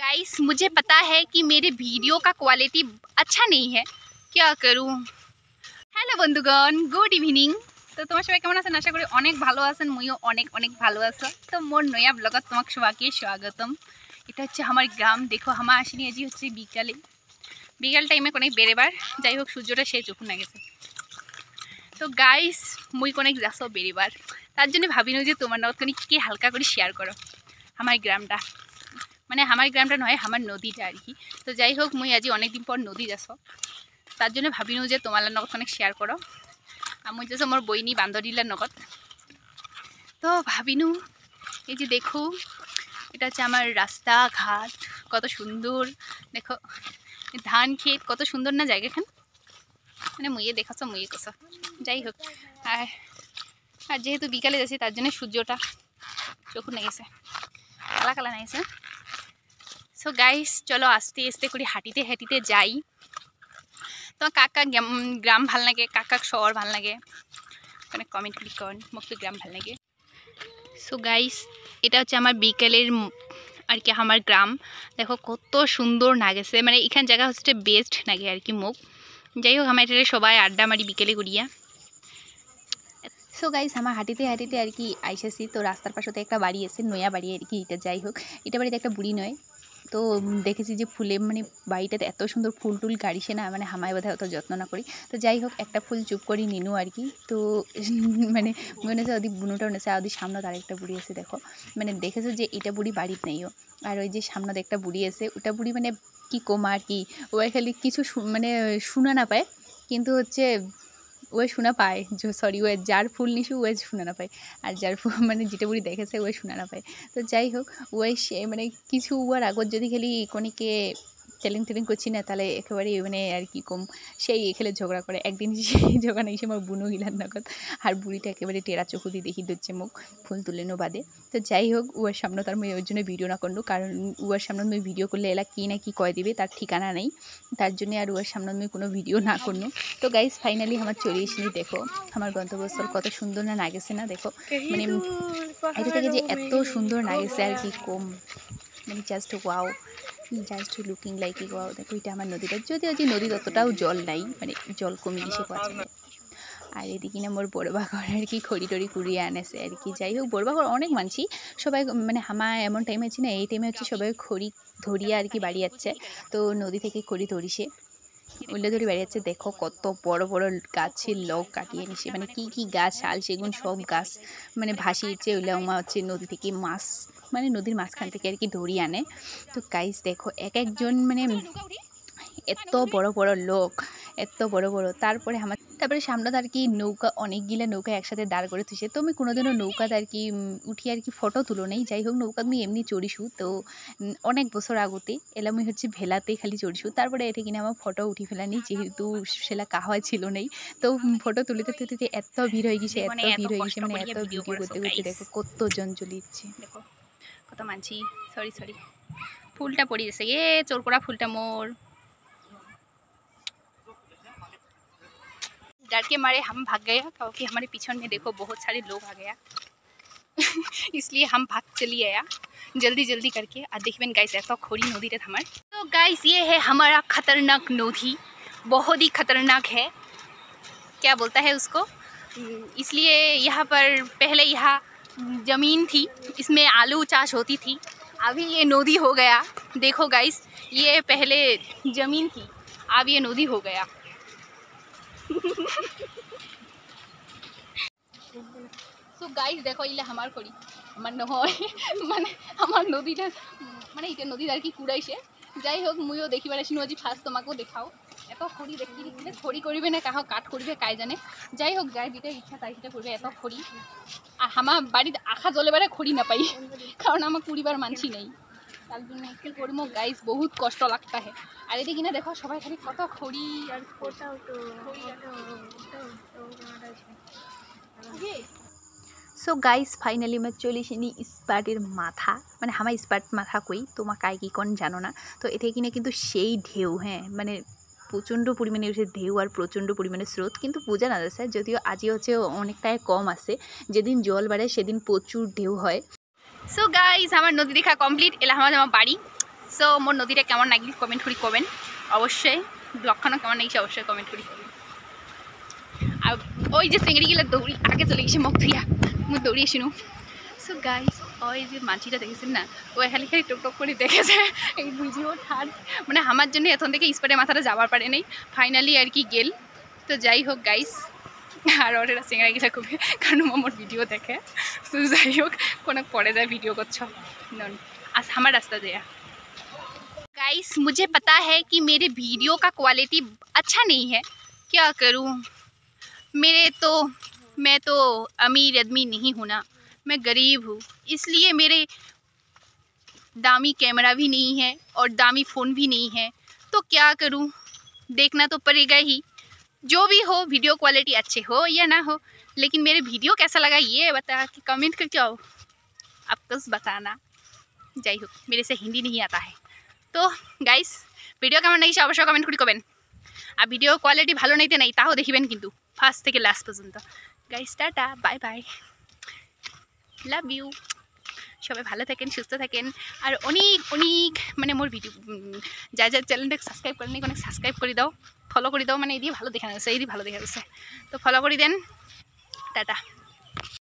Guys मुझे पता है कि मेरे वीडियो का क्वालिटी अच्छा नहीं है, क्या करूं। हेलो बंधुगण, गुड इवनिंग। तो तुम्हार सबाई केमन आছেন? आशा करी अनेक भालो आছেন, मुइও अनेक अनेक भालो आছো। तो मोर नया ब्लगत তোমাক সবাইকে স্বাগতম। এটা হচ্ছে আমার গ্রাম। দেখো আমার আসিনি আজি হচ্ছে বিকাল টাইমে কোনেক বেরেবার, যাই হোক সূর্যটা সেই চোখ না গেছে। তো গাইস মুই কোনেক যাসো বেরেবার, তার জন্য ভাবিনো যে তোমার লগত কোনে কি হালকা করে শেয়ার করো আমার গ্রামটা, মানে আমার গ্রামটা নয় আমার নদীটা আর কি। তো যাই হোক মুই আজি অনেক দিন পর নদী যাসো, তার জন্য ভাবিনো যে তোমার লগত অনেক শেয়ার করো। আর মুই যাসো মোর বইনি বান্ধবীলার লগত। তো ভাবিনু এই যে দেখো এটা হচ্ছে আমার রাস্তা ঘাট, কত সুন্দর। দেখো ধান ক্ষেত, কত সুন্দর না জায়গাখান, মানে মুইয়ে দেখাছো মুইয়ে কছো। যাই হোক আর যেহেতু বিকালে যাচ্ছি তার জন্য সূর্যটা চোখ না গেছে, কালা কালা নাইছে। সো গাইস চলো আস্তে আস্তে করে হাঁটিতে হাঁটিতে যাই। তোমার কাকা গ্রাম ভাল লাগে, কাকা শহর ভাল লাগে, মানে কমেন্ট ক্লিক করুন, মোক তো গ্রাম ভাল লাগে। সো গাইস এটা হচ্ছে আমার বিকেলের আর কি আমার গ্রাম। দেখো কত সুন্দর লাগেছে, মানে এখান জায়গা হচ্ছে বেস্ট লাগে আর কি মোক। যাই হোক আমার এটা সবাই আড্ডা মারি বিকেলে করিয়া। সো গাইস আমার হাঁটিতে হাঁটিতে আর কি আইসেছি। তো রাস্তার পাশে একটা বাড়ি আছে, নয়া বাড়ি আর কি এটা। যাই হোক এটা বাড়িতে একটা বুড়ি নয়। তো দেখেছি যে ফুলে মানে বাড়িটাতে এত সুন্দর ফুল টুল গাড়িছে না, মানে হামায় বোধহয় অত যত্ন না করি। তো যাই হোক একটা ফুল চুপ করি নিনু আর কি। তো মানে মনে হচ্ছে ওদি বুনোটা নেছে, আর ওদের সামনে আরেকটা বুড়ি আছে। দেখো মানে দেখেছো যে এটা বুড়ি বাড়িতে নেইও, আর ওই যে সামনে একটা বুড়ি আছে ওটা বুড়ি মানে কি কমা আর কি, ওই খালি কিছু মানে শোনা না পায়, কিন্তু হচ্ছে ওই শোনা পায়, সরি ওই যার ফুল নিশু ওই শোনা না পায়, আর যার ফুল মানে যেটা বুড়ি দেখেছে ওই শোনা না পায়। তো যাই হোক ওই সে মানে কিছু ওর আগত যদি খালি কোনিকে টেলিং করছি না, তাহলে একেবারে মানে আর কি কম সেই এখানে ঝগড়া করে। একদিন সেই ঝগড়া নেই সে আমার বুনো গিলার নগদ, আর বুড়িটা একেবারে টেরা চোখ দিয়ে দেখি দিচ্ছে মুখ ফুল তুলেনো বাদে। তো যাই হোক ওর সামনে তার মেয়ে ওর জন্য ভিডিও না করলো, কারণ ওর সামনে আমি ভিডিও করলে এলা কী না কি কয় দিবে তার ঠিকানা নেই, তার জন্যে আর ওর সামনে আমি কোনো ভিডিও না করলো। তো গাইজ ফাইনালি আমার চলে এসেছি। দেখো আমার গন্তব্যস্থল কত সুন্দর না লাগেছে না, দেখো মানে এটা থেকে যে এত সুন্দর লাগেছে আর কি কম, মানে just wow, just looking like wow. দেখো এটা আমার নদীটা, যদিও যে নদীর অতটাও জল নাই, মানে জল কমে গেছে পাচ্ছে। আর এদিকে না মোর বড় বাঘর আর কি খড়ি টড়ি কুড়িয়ে আনেছে আর কি। যাই হোক বড় বাঘর অনেক মানছি সবাই, মানে হামা এমন টাইম আছে না, এই টাইমে হচ্ছে সবাই খড়ি ধরিয়া আর কি বাড়ি যাচ্ছে। তো নদী থেকে খড়ি ধরিছে, উল্লে ধরে বাড়ি যাচ্ছে। দেখো কত বড় বড় গাছের লগ কাটিয়ে নিছে, মানে কি কি গাছ, শাল সেগুন সব গাছ মানে ভাসিয়েছে। ওইলা উমা হচ্ছে নদী থেকে মাছ, মানে নদীর মাঝখান থেকে আর কি ধরিয়ে আনে। তো গাইস দেখো এক একজন মানে এত বড় বড় লোক, এত বড় বড়। তারপরে সামনে আর কি নৌকা, অনেকগুলা নৌকা একসাথে দাঁড় করে তুলছে। তো আমি কোনোদিনও নৌকাতে আর কি উঠি আর কি ফটো তুলো নেই। যাই হোক নৌকা আমি এমনি চড়িছু। তো অনেক বছর আগতে এলা আমি হচ্ছে ভেলাতে খালি চড়িছু, তারপরে এটা কিনে আমার ফটো উঠি ফেলানি, যেহেতু সেলা কাহওয়া ছিল নেই। তো ফটো তুলিতে তুলিতে এত ভিড় হয়ে গেছে, এত ভিড় হয়ে গেছে, মানে এত ভিডিও করতে করতে দেখো কতজন চলে যাচ্ছে। দেখো কত মানছি, সরি ফুলটা পড়ে গেছে, চোর করা ফুলটা মোর। डर के मारे हम भाग गए क्योंकि हमारे पीछे में देखो बहुत सारे लोग आ गया इसलिए हम भाग चली आया जल्दी जल्दी करके। और देखिए गाइस ऐसा खोरी नदी रे हमारे। तो गाइस ये है हमारा खतरनाक नदी, बहुत ही खतरनाक है, क्या बोलता है उसको। इसलिए यहाँ पर पहले यहाँ ज़मीन थी, इसमें आलू चाष होती थी, अभी ये नदी हो गया। देखो गाइस ये पहले ज़मीन थी, अब ये नदी हो गया। সো গাইজ দেখো ইলে আমার করি আমার নহয়, মানে আমার নদীটা, মানে এটা নদীর আর কি কুড়াইছে। যাই হোক মুইও দেখিবার আসিনো আজি ফার্স্ট, তোমাকেও দেখাও। এত খড়ি দেখি খড়ি করবে না কাহ কাঠ করবে কাই জানে। যাই হোক যার যেটা ইচ্ছা তাই সেটা করবে। এত খড়ি, আর আমার বাড়িতে আখা জলে বেড়ে খড়ি না পাই, কারণ আমার কুড়িবার মানছি নেই, তার জন্য একটু করি মোক গাইজ বহুত কষ্ট লাগতা है। আর এদিকে কিনা দেখো সবাই খালি কত খড়ি আর কোটাও তো। সো গাইস ফাইনালি मैं চলে এসেছি স্পাটের মাথা, মানে আমার স্পাট মাথা কই তোমার কাই কি কোন জানো না। তো এতে কিনা কিন্তু সেই ঢেউ, হ্যাঁ মানে প্রচণ্ড পরিমাণে ঢেউ আর প্রচণ্ড পরিমাণে স্রোত, কিন্তু বোঝা না যাচ্ছে। যদিও আজই হচ্ছে অনেকটাই কম আছে, যেদিন জল বাড়ে সেদিন প্রচুর ঢেউ হয়। সো গাইস আমার নদী দেখা কমপ্লিট, এলা আমার বাড়ি। সো মোর নদীটা কেমন লাগিল কমেন্ট করে কবেন অবশ্যই ব্লগখানো কেমন লাগিছে অবশ্যই কমেন্ট করে কবেন আর ওই যে চিংড়িগুলো দৌড়ি আগে চলে গেছে মোক থুয়া মই দৌড়ি আসিনো সো গাইস ওই যে মাছিটা দেখেছেন না ও খালি খালি টক করে দেখেছে এই ভিডিও ঠার মানে আমার জন্য এখন থেকে স্পটে মাথাটা যাবার পারে নেই ফাইনালি আর কি গেল তো যাই হোক গাইস আর ওর এটা চিংড়া গেছে খুবই কারণ আমার ভিডিও দেখে তো যাই হোক কোনো পরে যায় ভিডিও করছো आज हमारा रास्ता दिया गाइस मुझे पता है कि मेरे वीडियो का क्वालिटी अच्छा नहीं है क्या करूं मैं तो अमीर आदमी नहीं हूं ना मैं गरीब हूं इसलिए मेरे दामी कैमरा भी नहीं है और दामी फ़ोन भी नहीं है तो क्या करूं देखना तो पड़ेगा ही जो भी हो वीडियो क्वालिटी अच्छे हो या ना हो लेकिन मेरे वीडियो कैसा लगा ये बता कि कमेंट करके आओ आप बस बताना যাই হোক मेरे से हिंदी नहीं आता है तो गाइस ভিডিও কেমন লাগিছে অবশ্যই কমেন্ট করে কবেন আর ভিডিও কোয়ালিটি ভালো নাইতে নাই তাও দেখিবেন কিন্তু ফার্স্ট থেকে লাস্ট পর্যন্ত guys tata bye bye love you সবাই ভালো থাকেন সুস্থ থাকেন আর অনেক অনেক মানে মোর ভিডিও যা যা চ্যানেলটাকে সাবস্ক্রাইব করেন অনেক সাবস্ক্রাইব করে দাও ফলো করে দাও মানে এই দিয়ে ভালো দেখা যাচ্ছে এই দিয়ে ভালো দেখা যাচ্ছে তো ফলো করে দেন টাটা